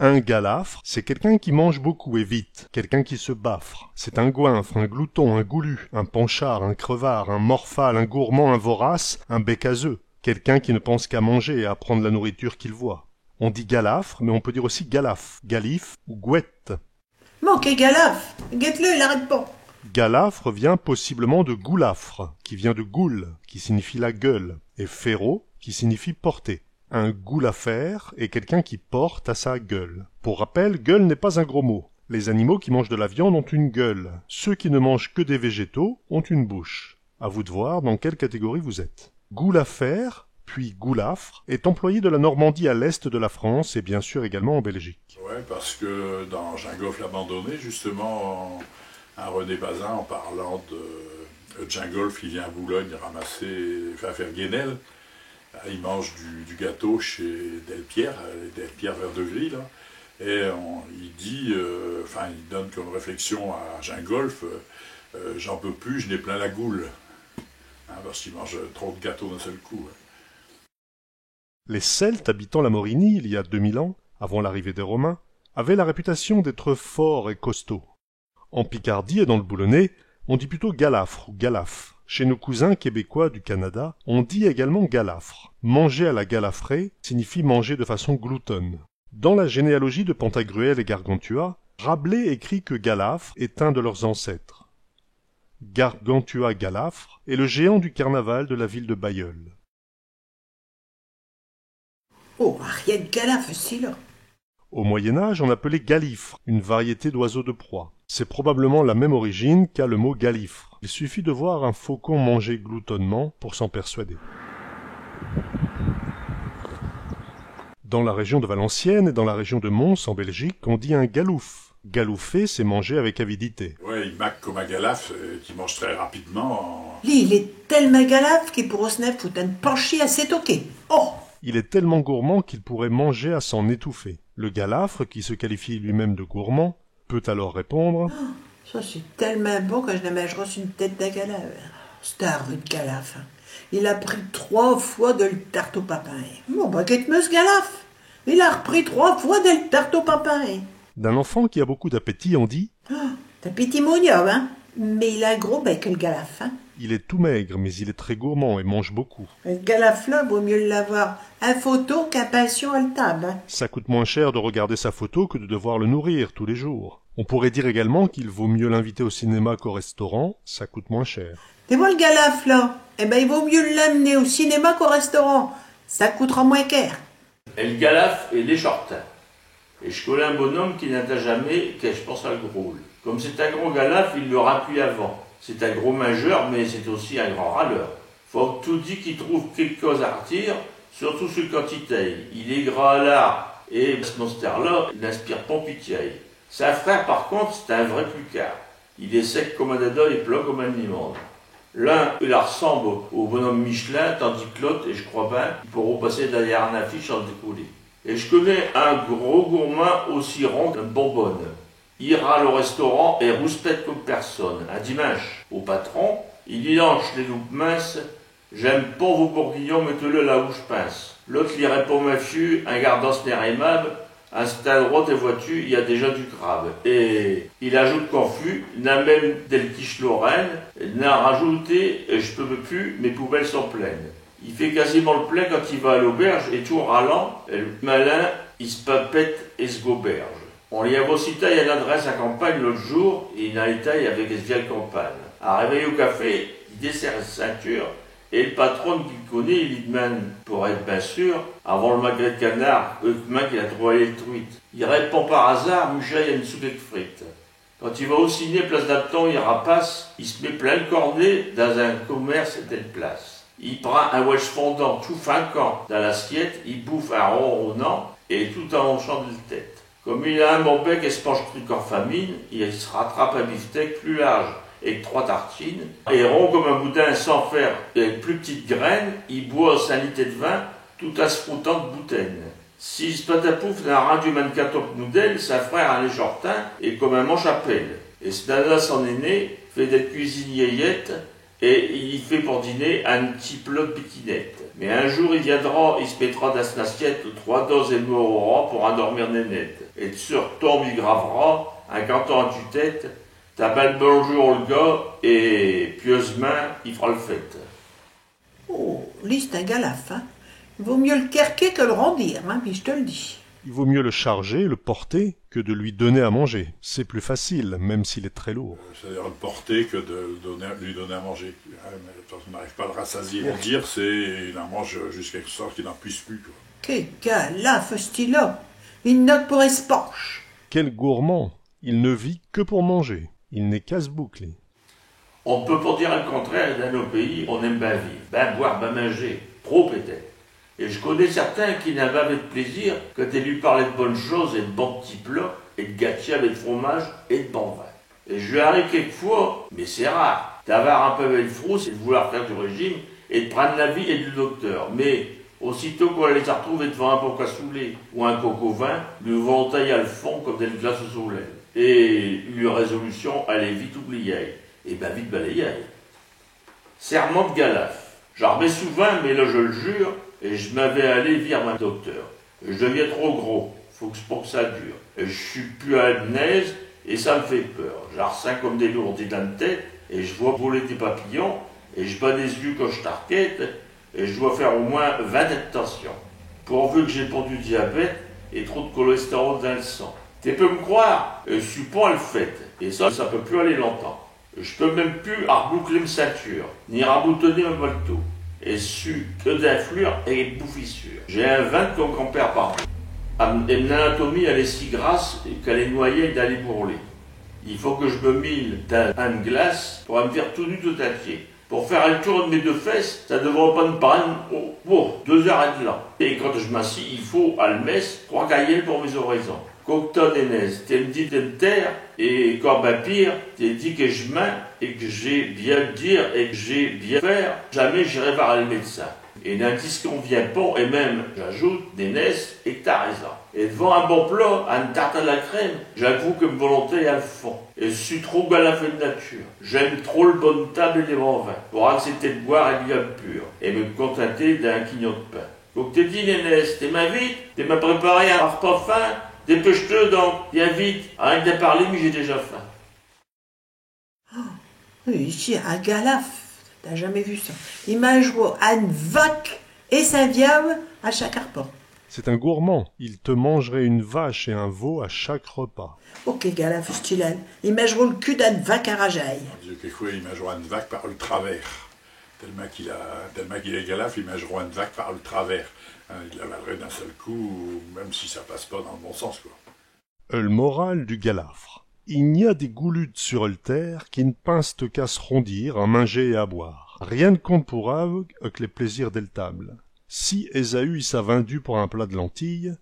Un galafre, c'est quelqu'un qui mange beaucoup et vite, quelqu'un qui se baffre. C'est un goinfre, un glouton, un goulu, un panchard, un crevard, un morphale, un gourmand, un vorace, un bec à œufs. Quelqu'un qui ne pense qu'à manger et à prendre la nourriture qu'il voit. On dit galafre, mais on peut dire aussi galaf, galif ou gouette. Manquez galaf, guette-le, il arrête pas. Galafre vient possiblement de goulafre, qui vient de goule, qui signifie la gueule, et féro, qui signifie porter. Un goulafère est quelqu'un qui porte à sa gueule. Pour rappel, gueule n'est pas un gros mot. Les animaux qui mangent de la viande ont une gueule. Ceux qui ne mangent que des végétaux ont une bouche. À vous de voir dans quelle catégorie vous êtes. Goulafère, puis goulafre, est employé de la Normandie à l'est de la France et bien sûr également en Belgique. Ouais, parce que dans Gingolf l'abandonné, justement, un René Bazin, en parlant de Gingolf, il vient à Boulogne ramasser, faire Guénel. Il mange du gâteau chez Delpierre vers De Gris, là. Et il dit, il donne comme réflexion à Gingolf, j'en peux plus, je n'ai plein la goule. Parce qu'il mange trop de gâteaux d'un seul coup. Les Celtes habitant la Mauritanie il y a 2000 ans, avant l'arrivée des Romains, avaient la réputation d'être forts et costauds. En Picardie et dans le Boulonnais, on dit plutôt galafre ou galaf. Chez nos cousins québécois du Canada, on dit également galafre. Manger à la galafrée signifie manger de façon gloutonne. Dans la généalogie de Pantagruel et Gargantua, Rabelais écrit que Galafre est un de leurs ancêtres. Gargantua Galafre est le géant du carnaval de la ville de Bailleul. Oh, rien de galaf, si là. Au Moyen-Âge, on appelait galifre, une variété d'oiseaux de proie. C'est probablement la même origine qu'a le mot galifre. Il suffit de voir un faucon manger gloutonnement pour s'en persuader. Dans la région de Valenciennes et dans la région de Mons, en Belgique, on dit un galouf. Galouffer, c'est manger avec avidité. Ouais, il maque comme un galaf qui mange très rapidement. Lui, il est tellement galaf qu'il pourrait se foutre un pencher à s'étoquer. Oh! Il est tellement gourmand qu'il pourrait manger à s'en étouffer. Le galafre, qui se qualifie lui-même de gourmand, peut alors répondre oh, ça, c'est tellement bon que je ne mangerai une tête de galaf. C'est un rude galaf. Il a pris 3 fois de le tarte au papin. Mon baguette meuse galaf. Il a repris 3 fois de le tarte au papin. D'un enfant qui a beaucoup d'appétit, on dit oh, t'as petit monia, hein? Mais il a un gros bec, le galaf, hein? Il est tout maigre, mais il est très gourmand et mange beaucoup. Le galaf-là, vaut mieux l'avoir à photo qu'à passion à la table. Hein. Ça coûte moins cher de regarder sa photo que de devoir le nourrir tous les jours. On pourrait dire également qu'il vaut mieux l'inviter au cinéma qu'au restaurant, ça coûte moins cher. Tu vois le galaf-là? Eh ben, il vaut mieux l'amener au cinéma qu'au restaurant. Ça coûtera moins cher. Et le galaf est l'échortin. Et je connais un bonhomme qui n'atteint jamais, que je pense à le gros. Comme c'est un gros galaf, il le rappuie avant. C'est un gros mangeur, mais c'est aussi un grand râleur. Faut tout dit qu'il trouve quelque chose à retirer, surtout sur quantité. Il est gras à l'art, et ce monster-là, il n'inspire pas pitié. Sa frère, par contre, c'est un vrai plucard. Il est sec comme un dada et plat comme un immonde. L'un, il ressemble au bonhomme Michelin, tandis que l'autre, et je crois bien, ils pourront passer derrière un affiche en décoller. Et je connais un gros gourmand aussi rond qu'une bonbonne. Il ira au restaurant et rouspète comme personne. Un dimanche, au patron, il y lance les loupes minces. J'aime pas vos bourguignons, mettez-le là où je pince. L'autre lui répond mafieux, un gardant ce n'est aimable. À cette droite et vois-tu, il y a déjà du crabe. Et il ajoute confus, n'a même del quiche Lorraine, n'a rajouté, je peux plus, mes poubelles sont pleines. Il fait quasiment le plein quand il va à l'auberge et tout râlant, et le malin, il se papette et se goberge. On lui avait aussi taillé une adresse à campagne l'autre jour, et il a une taille avec des vieilles campagnes. À réveiller au café, il desserre sa ceinture, et le patron qu'il connaît, il lui demande, pour être bien sûr, avant le magret de canard, qu'il a trouvé les truites. Il répond par hasard, Mucha, il y a une soupe de frites. Quand il va au ciné, place d'Apton, il rapace, il se met plein le cornet dans un commerce et telle place. Il prend un wesh fondant tout finquant dans l'assiette, il bouffe un ronronnant, et tout en hochant de la tête. Comme il a un bon bec et se penche truc en famine, il se rattrape un beefsteak plus large, avec 3 tartines, et rond comme un boudin sans fer, et avec plus petites graines, il boit 5 litres de vin, tout à se frottant de boutaine. Si ce patapouf n'a rien du mancatop noudel, sa frère un léchortin, et comme un manche à pelle. Et ce nana, son aîné, fait d'être cuisinier yette, Et il fait pour dîner un petit plat de piquinette. Mais un jour il viendra, il se mettra dans son assiette 3 doses et mourra pour endormir nénette. Et sur tombe il gravera, un canton à tue-tête, t'as ben le bonjour le gars, et pieusement il fera le fête. Oh, lui, c'est un galaf, hein. Il vaut mieux le kerquer que le rondir, hein, puis je te le dis. Il vaut mieux le charger, le porter, que de lui donner à manger. C'est plus facile, même s'il est très lourd. C'est-à-dire le porter que de lui donner à manger. Ouais, mais on n'arrive pas à le rassasier. Le dire, c'est il en mange jusqu'à ce qu'il n'en puisse plus. Quoi. Quel galaf, ce-là. Une note pour espanche. Quel gourmand! Il ne vit que pour manger. Il n'est casse-boucle. On peut pas dire le contraire, dans nos pays, on aime bien vivre, bien boire, bien manger, trop peut-être. Et je connais certains qui n'avaient avec plaisir que tu lui parlais de bonnes choses et de bons petits plats, et de gâteaux avec de fromage et de bon vin. Et je lui arrive quelquefois, mais c'est rare, d'avoir un peu avec le frousse et de vouloir faire du régime et de prendre l'avis et du docteur. Mais aussitôt qu'on les a retrouvés devant un pot cassoulet ou un coco vin, le volontaire à le fond comme des glaces au soleil. Et une résolution, elle est vite oubliée. Et ben vite balayée. Serment de galaf. J'en remets souvent, mais là je le jure, et je m'avais allé vire un docteur. Je deviens trop gros, faut que pour que ça dure. Et je suis plus à l'aise, et ça me fait peur. J'en ressens comme des lourdis dans la tête, et je vois voler des papillons, et je bats des yeux quand je tarquette, et je dois faire au moins 20 de tension. Pourvu que j'ai pas du diabète, et trop de cholestérol dans le sang. Tu peux me croire, je suis pas le fait, et ça peut plus aller longtemps. Je peux même plus reboucler ma ceinture, ni raboutonner un molto. Et su que d'influre et de bouffissure. J'ai un vin de ton grand-père par an. Et mon anatomie, elle est si grasse qu'elle est noyée d'aller bourler. Il faut que je me mille d'un de glace pour me faire tout nu tout entier. Pour faire le tour de mes 2 fesses, ça ne devrait pas me prendre 2 heures et là. Et quand je m'assis, il faut à le messe 3 cahiers pour mes oraisons. Cocton et Nez, t'es me dit de me taire, et quand ben pire, t'es dit que je mens, et que j'ai bien le dire, et que j'ai bien faire, jamais j'irai voir le médecin. Et l'indice qu'on vient pas, et même, j'ajoute, des Nez, et que t'as raison. Et devant un bon plat, une tarte à la crème, j'avoue que ma volonté est à le fond. Et je suis trop galafé de nature. J'aime trop le bonne table et les bons vins, pour accepter de boire un viol pur, et me contenter d'un quignon de pain. Donc t'es dit, Nénès, t'es ma vite, t'es m'a préparé un repas fin. Dépêche-te donc, viens vite. Arrête de parler, mais j'ai déjà faim. Oh, ici, un galaf. T'as jamais vu ça. Il mange un vac et sa viande à chaque repas. C'est un gourmand. Il te mangerait une vache et un veau à chaque repas. Ok, galaf, style. Il mangerait le cul d'un vac à rajaille. Quelquefois, il mangera une vague par le travers. Tellement qu'il est galaf, il mangera une vague par le travers. Il l'avalerait d'un seul coup, même si ça passe pas dans le bon sens, quoi. Le moral du galafre. Il n'y a des goulutes sur le terre qui ne pincent qu'à se rondir, à manger et à boire. Rien ne compte pour eux que les plaisirs des tables. Si Ésaü il s'a vendu pour un plat de lentilles,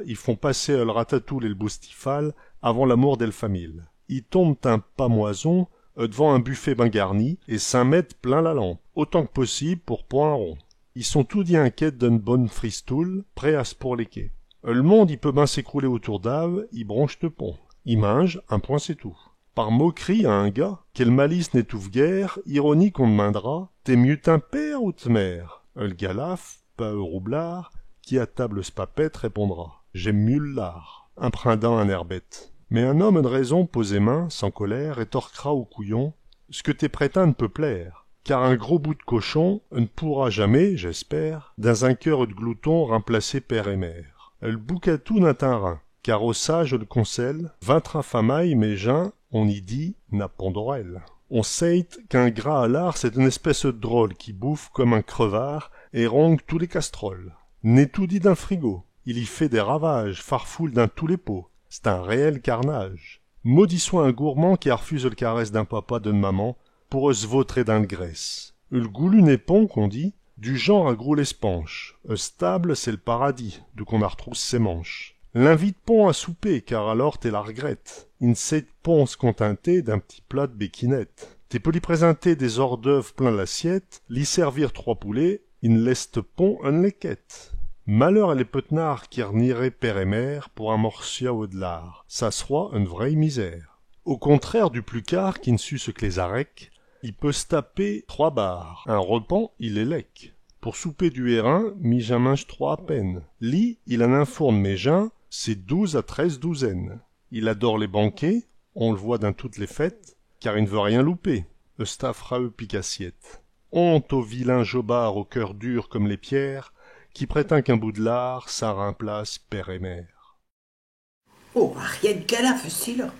ils font passer le ratatoul et le boustifal avant l'amour des familles. Ils tombent un pamoison devant un buffet ben garni et s'en mettent plein la lampe, autant que possible pour point rond. Ils sont tous dit en quête d'une bonne fristoule, prêts à se pourléquer. Le monde il peut ben s'écrouler autour d'ave, il bronche de pont. Il mange, un point c'est tout. Par moquerie à un gars, quelle malice n'étouffe guère, ironie qu'on demandera, t'es mieux t'un père ou te mère? Le galaf, pas roublard, qui à table spapette répondra, j'aime mieux l'art, imprintant un air bête. Mais un homme de raison posément, sans colère, rétorquera au couillon, ce que tes prétends ne peut plaire. Car un gros bout de cochon ne pourra jamais, j'espère, dans un cœur de glouton remplacer père et mère. Le boucatou n'a un rein, car au sage le conseil, vaincra famaille, mais jeun, on y dit, n'a pondorelle. On sait qu'un gras à l'art, c'est une espèce de drôle qui bouffe comme un crevard et ronge tous les casseroles. N'est tout dit d'un frigo, il y fait des ravages, farfoule dans tous les pots. C'est un réel carnage. Maudit soit un gourmand qui refuse le caresse d'un papa d'une maman, pour se vautrer dans le graisse. Le goulu n'est pont, qu'on dit, du genre à grouler spanche. Stable, c'est le paradis, d'où qu'on a retrousse ses manches. L'invite pont à souper, car alors t'es la regrette. Il ne sait pont se contenter d'un petit plat de béquinette. T'es peux lui présenter des hors d'œuvre plein l'assiette, l'y servir 3 poulets, il ne laisse pont un léquette. Malheur à les petnards qui renieraient père et mère pour un morcia au de l'art. Ça sera une vraie misère. Au contraire du plus quart qui ne sut ce que les arrêques, Il peut se taper 3 bars. Un repan, il est lec. Pour souper du hérin, j'en mange 3 à peine. Lit, il en a un fourne méjeun, c'est 12 à 13 douzaines. Il adore les banquets, on le voit dans toutes les fêtes, car il ne veut rien louper. Eustafra picassiette. Honte au vilain jobard au cœur dur comme les pierres, qui prétend qu'un bout de lard, ça remplace père et mère. Oh, rien de galaf, aussi, là.